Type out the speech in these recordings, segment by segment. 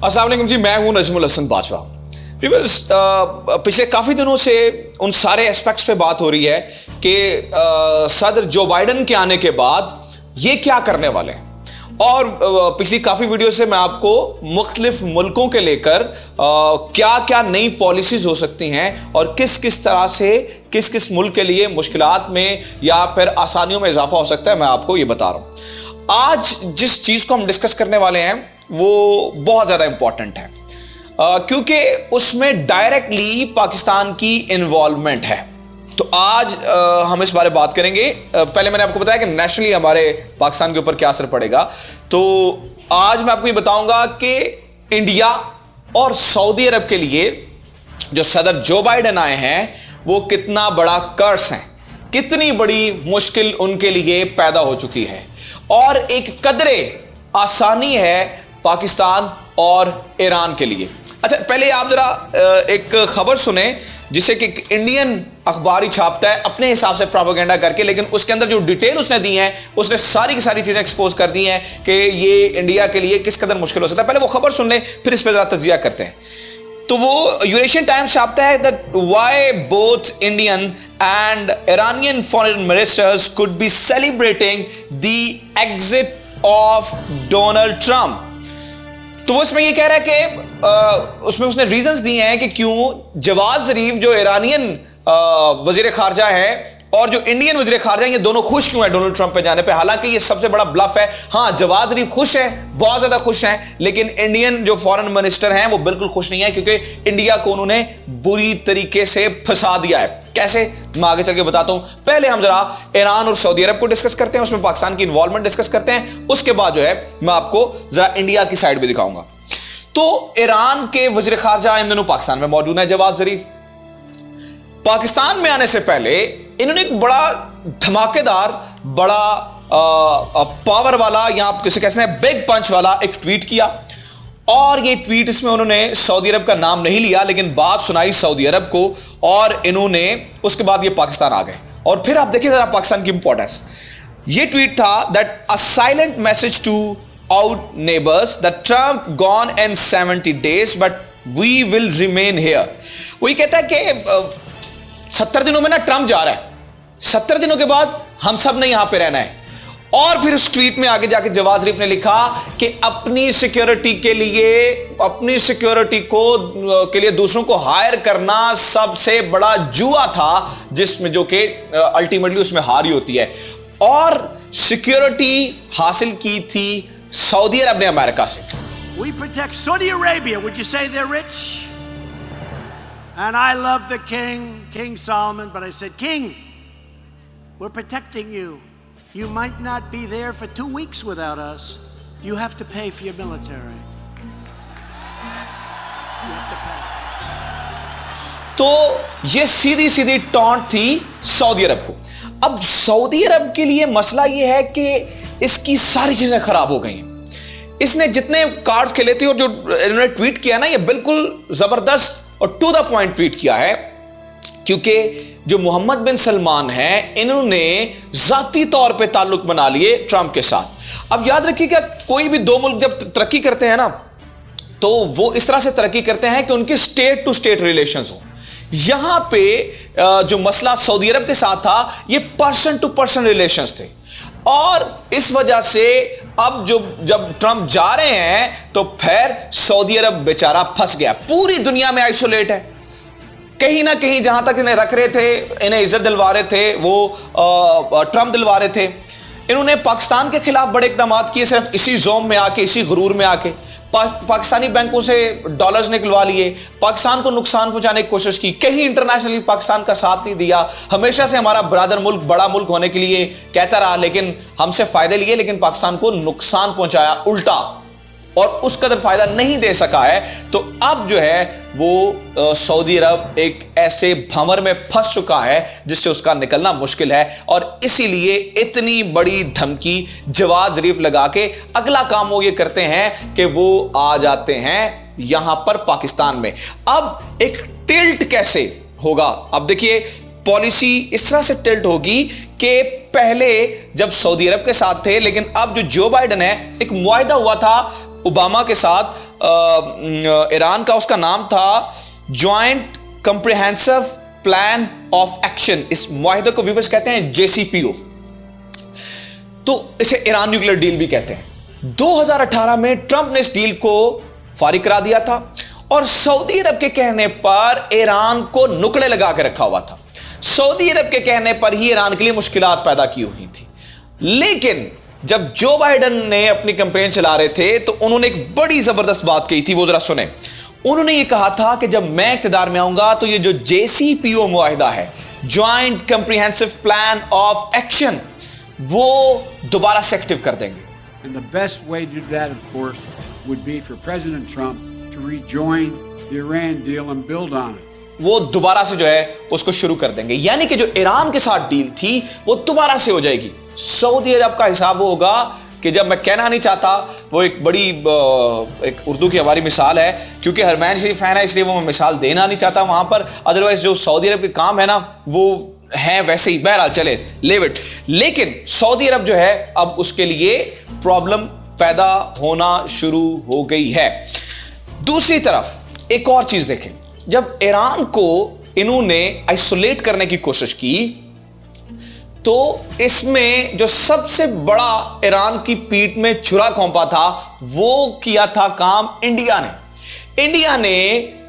अस्सलाम वालेकुम जी, मैं हूं नजमुल हसन बाजवा। पिछले काफ़ी दिनों से उन सारे एस्पेक्ट्स पे बात हो रही है कि सदर जो बाइडन के आने के बाद ये क्या करने वाले हैं, और पिछली काफ़ी वीडियो से मैं आपको मुख्तलिफ मुल्कों के लेकर क्या क्या नई पॉलिसीज़ हो सकती हैं और किस किस तरह से किस किस मुल्क के लिए मुश्किलात में या फिर आसानियों में इजाफा हो सकता है, मैं आपको ये बता रहा हूँ। आज जिस चीज़ को हम डिस्कस करने वाले हैं वो बहुत ज़्यादा इंपॉर्टेंट है क्योंकि उसमें डायरेक्टली पाकिस्तान की इन्वॉल्वमेंट है। तो आज हम इस बारे में बात करेंगे। पहले मैंने आपको बताया कि नेशनली हमारे पाकिस्तान के ऊपर क्या असर पड़ेगा, तो आज मैं आपको ये बताऊंगा कि इंडिया और सऊदी अरब के लिए जो सदर जो बाइडन आए हैं वो कितना बड़ा कर्स है, कितनी बड़ी मुश्किल उनके लिए पैदा हो चुकी है और एक कदरे आसानी है पाकिस्तान और ईरान के लिए। अच्छा, पहले आप जरा एक खबर सुने जिसे कि इंडियन अखबार ही छापता है अपने हिसाब से प्रोपेगेंडा करके, लेकिन उसके अंदर जो डिटेल उसने दी है उसने सारी की सारी चीज़ें एक्सपोज कर दी हैं कि ये इंडिया के लिए किस कदर मुश्किल हो सकता है। पहले वो खबर सुन लें, फिर इस पर ज़रा तजिया करते हैं। तो वो यूरेशियन टाइम्स छापता है that why both Indian and Iranian foreign ministers could be celebrating the exit of Donald Trump. तो वो इसमें ये कह रहा है कि उसमें उसने रीजंस दिए हैं कि क्यों जवाद ज़रीफ जो ईरानियन वज़ीर ख़ारजा है और जो इंडियन वज़ीर ख़ारजा है, ये दोनों खुश क्यों हैं डोनाल्ड ट्रंप पे जाने पे। हालांकि ये सबसे बड़ा ब्लफ है। हाँ, जवाद ज़रीफ खुश है, बहुत ज़्यादा खुश हैं, लेकिन इंडियन जो फॉरेन मिनिस्टर हैं वो बिल्कुल खुश नहीं है क्योंकि इंडिया को उन्होंने बुरी तरीके से फंसा दिया है। कैसे, मैं आगे चल के बताता हूं। पहले हम जरा ईरान और सऊदी अरब को डिस्कस करते हैं, उसमें पाकिस्तान की इन्वॉल्वमेंट डिस्कस करते हैं, उसके बाद जो है मैं आपको जरा इंडिया की साइड भी दिखाऊंगा। तो ईरान के वज़ीर ख़ारजा इन दिनों पाकिस्तान में मौजूद है जवाद ज़रीफ। पाकिस्तान में आने से पहले इन्होंने एक बड़ा धमाकेदार, बड़ा पावर वाला, या आप किसे कहते हैं बिग पंच वाला एक ट्वीट किया, और ये ट्वीट इसमें उन्होंने सऊदी अरब का नाम नहीं लिया लेकिन बात सुनाई सऊदी अरब को, और इन्होंने उसके बाद ये पाकिस्तान आ गए। और फिर आप देखिए जरा पाकिस्तान की इंपॉर्टेंस। ये ट्वीट था that a silent message to out neighbours that Trump gone in 70 days but we will remain here. वो ये कहता है कि 70 दिनों में ना ट्रंप जा रहा है, 70 दिनों के बाद हम सब ने यहां पे रहना है। और फिर उस ट्वीट में आगे जाके जवाद ज़रीफ ने लिखा कि अपनी सिक्योरिटी के लिए, अपनी सिक्योरिटी के लिए दूसरों को हायर करना सबसे बड़ा जुआ था, जिसमें जो कि अल्टीमेटली उसमें हार ही होती है। और सिक्योरिटी हासिल की थी सऊदी अरब ने अमेरिका से। We protect Saudi Arabia. Would you say they're rich? And I love the king, King Solomon, but I said, King, we're protecting you. You might not be there for 2 weeks without us. You have to pay for your military. You have to pay. तो ये सीधी सीधी taunt थी Saudi अरब को। अब Saudi अरब के लिए मसला ये है कि इसकी सारी चीजें खराब हो गई हैं। इसने जितने कार्ड्स खेले थे और जो इन्होंने ट्वीट किया ना, ये बिल्कुल जबरदस्त और टू द पॉइंट ट्वीट किया है, क्योंकि जो मोहम्मद बिन सलमान हैं इन्होंने जाती तौर पे ताल्लुक बना लिए ट्रंप के साथ। अब याद रखिएगा, कोई भी दो मुल्क जब तरक्की करते हैं ना, तो वो इस तरह से तरक्की करते हैं कि उनके स्टेट टू स्टेट रिलेशंस हो। यहां पे जो मसला सऊदी अरब के साथ था, ये पर्सन टू पर्सन रिलेशंस थे, और इस वजह से अब जब ट्रंप जा रहे हैं तो फिर सऊदी अरब बेचारा फंस गया, पूरी दुनिया में आइसोलेट है। कहीं ना कहीं जहां तक इन्हें रख रहे थे, इन्हें इज्जत दिलवा रहे थे, वो ट्रंप दिलवा रहे थे। इन्होंने पाकिस्तान के खिलाफ बड़े इकदाम किए, सिर्फ इसी जोम में आके, इसी गुरूर में आके पाकिस्तानी बैंकों से डॉलर्स निकलवा लिए, पाकिस्तान को नुकसान पहुंचाने की कोशिश की, कहीं इंटरनेशनली पाकिस्तान का साथ नहीं दिया। हमेशा से हमारा ब्रदर मुल्क, बड़ा मुल्क होने के लिए कहता रहा, लेकिन हमसे फायदे लिए, लेकिन पाकिस्तान को नुकसान पहुंचाया उल्टा, और उस कदर फायदा नहीं दे सका है। तो अब जो है वो सऊदी अरब एक ऐसे भंवर में फंस चुका है जिससे उसका निकलना मुश्किल है, और इसीलिए इतनी बड़ी धमकी जवाद ज़रीफ लगा के अगला काम वो ये करते हैं कि वो आ जाते हैं यहां पर पाकिस्तान में। अब एक टिल्ट कैसे होगा, अब देखिए पॉलिसी इस तरह से टिल्ट होगी कि पहले जब सऊदी अरब के साथ थे, लेकिन अब जो बाइडन है, एक मुआहिदा हुआ था ओबामा के साथ ईरान का उसका नाम था joint comprehensive plan of action. इस मुआहिदे को व्यूअर्स कहते हैं JCPO, तो इसे ईरान न्यूक्लियर डील भी कहते हैं। 2018 में ट्रंप ने इस डील को फारिग करा दिया था और सऊदी अरब के कहने पर ईरान को नुकड़े लगा के रखा हुआ था। सऊदी अरब के कहने पर ही ईरान के लिए मुश्किलात पैदा की हुई थी। लेकिन जब जो बाइडेन ने अपनी कैंपेन चला रहे थे तो उन्होंने एक बड़ी जबरदस्त बात कही थी, वो जरा सुने। उन्होंने ये कहा था कि जब मैं इक़्तिदार में आऊंगा तो ये जो JCPO मुआहिदा है, joint comprehensive plan of action, वो दोबारा से एक्टिव कर देंगे। And the best way to do that, of course, would be for President Trump to rejoin the Iran deal and build on it. वो दोबारा से जो है उसको शुरू कर देंगे, यानी कि जो ईरान के साथ डील थी वो दोबारा से हो जाएगी। सऊदी अरब का हिसाब वो होगा कि जब मैं कहना नहीं चाहता, वो एक बड़ी एक उर्दू की हमारी मिसाल है, क्योंकि हरमैन शरीफ है ना, इसलिए वो मैं मिसाल देना नहीं चाहता वहां पर। अदरवाइज जो सऊदी अरब के काम है ना वो है वैसे ही, बहरहाल चले लेव इट। लेकिन सऊदी अरब जो है अब उसके लिए प्रॉब्लम पैदा होना शुरू हो गई है। दूसरी तरफ एक और चीज देखें, जब ईरान को इन्होंने आइसोलेट करने की कोशिश की तो इसमें जो सबसे बड़ा ईरान की पीठ में छुरा घोंपा था वो किया था काम इंडिया ने। इंडिया ने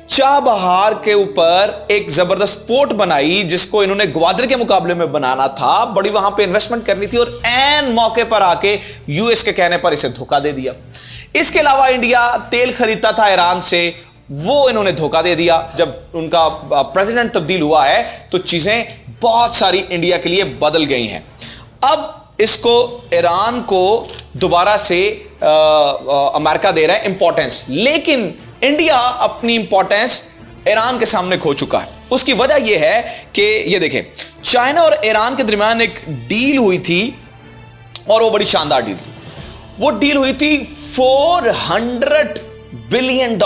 चाबहार के ऊपर एक जबरदस्त पोर्ट बनाई जिसको इन्होंने ग्वादर के मुकाबले में बनाना था, बड़ी वहां पे इन्वेस्टमेंट करनी थी, और एन मौके पर आके यूएस के कहने पर इसे धोखा दे दिया। इसके अलावा इंडिया तेल खरीदता था ईरान से, वो इन्होंने धोखा दे दिया। जब उनका प्रेसिडेंट तब्दील हुआ है तो चीजें बहुत सारी इंडिया के लिए बदल गई हैं। अब इसको ईरान को दोबारा से अमेरिका दे रहा है इंपॉर्टेंस, लेकिन इंडिया अपनी इंपॉर्टेंस ईरान के सामने खो चुका है। उसकी वजह यह है कि ये देखें, चाइना और ईरान के दरमियान एक डील हुई थी और वो बड़ी शानदार डील थी। वो डील हुई थी $400 बिलियन,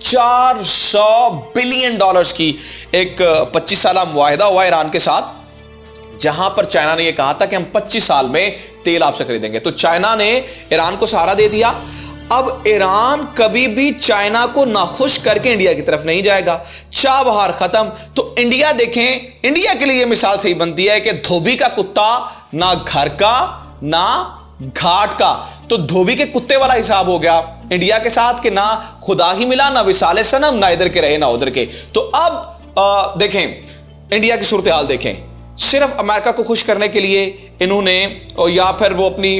$400 बिलियन की एक 25 साल मुआहिदा हुआ ईरान के साथ, जहां पर चाइना ने यह कहा था कि हम 25 साल में तेल आपसे खरीदेंगे। तो चाइना ने ईरान को सहारा दे दिया। अब ईरान कभी भी चाइना को नाखुश करके इंडिया की तरफ नहीं जाएगा। चाबहार खत्म। तो इंडिया देखें, इंडिया के लिए मिसाल सही बनती है कि धोबी का कुत्ता ना घर का ना घाट का। तो धोबी के कुत्ते वाला हिसाब हो गया इंडिया के साथ कि ना खुदा ही मिला ना विसाले सनम, ना इधर के रहे ना उधर के। तो अब देखें इंडिया की सूरत हाल देखें, सिर्फ अमेरिका को खुश करने के लिए इन्होंने, या फिर वो अपनी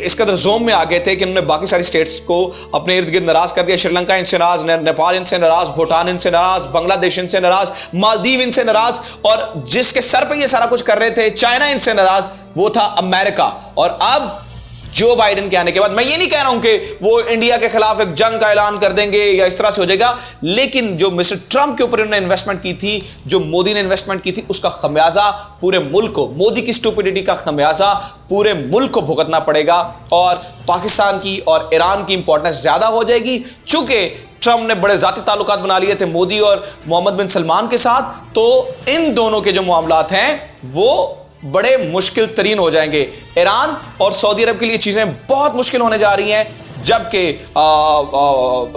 इस कदर जोम में आ गए थे कि इन्होंने बाकी सारी स्टेट्स को अपने इर्द गिर्द नाराज कर दिया। श्रीलंका इनसे नाराज, नेपाल इनसे नाराज, भूटान इनसे नाराज, बांग्लादेश इनसे नाराज, मालदीव इनसे नाराज, और जिसके सर पे ये सारा कुछ कर रहे थे चाइना इनसे नाराज, वो था अमेरिका। और अब जो बाइडेन के आने के बाद, मैं ये नहीं कह रहा हूं कि वो इंडिया के खिलाफ एक जंग का ऐलान कर देंगे या इस तरह से हो जाएगा, लेकिन जो मिस्टर ट्रंप के ऊपर उन्होंने इन्वेस्टमेंट की थी, जो मोदी ने इन्वेस्टमेंट की थी, उसका खमियाजा पूरे मुल्क को, मोदी की स्टूपिडिटी का खमियाजा पूरे मुल्क को भुगतना पड़ेगा। और पाकिस्तान की और ईरान की इंपॉर्टेंस ज्यादा हो जाएगी, चूंकि ट्रंप ने बड़े जाती ताल्लुकात बना लिए थे मोदी और मोहम्मद बिन सलमान के साथ। तो इन दोनों के जो मामलात हैं वो बड़े मुश्किल तरीन हो जाएंगे। ईरान और सऊदी अरब के लिए चीजें बहुत मुश्किल होने जा रही हैं, जबकि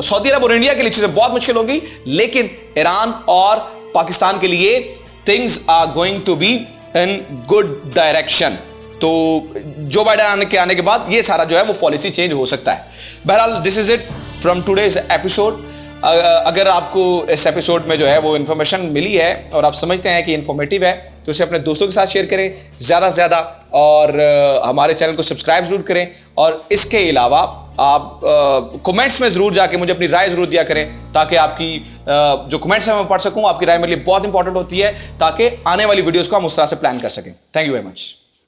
सऊदी अरब और इंडिया के लिए चीजें बहुत मुश्किल होंगी, लेकिन ईरान और पाकिस्तान के लिए things are going to be in good direction. तो जो बाइडेन आने के बाद ये सारा जो है वो पॉलिसी चेंज हो सकता है। बहरहाल this is it from today's episode. अगर आपको इस एपिसोड में जो है वो इन्फॉर्मेशन मिली है और आप समझते हैं कि इन्फॉर्मेटिव है तो उसे अपने दोस्तों के साथ शेयर करें ज़्यादा से ज़्यादा, और हमारे चैनल को सब्सक्राइब जरूर करें। और इसके अलावा आप कमेंट्स में ज़रूर जाके मुझे अपनी राय ज़रूर दिया करें, ताकि आपकी जो कमेंट्स हैं मैं पढ़ सकूं। आपकी राय मेरे लिए बहुत इंपॉर्टेंट होती है ताकि आने वाली वीडियोज़ को हम उस तरह से प्लान कर सकें। Thank you very much.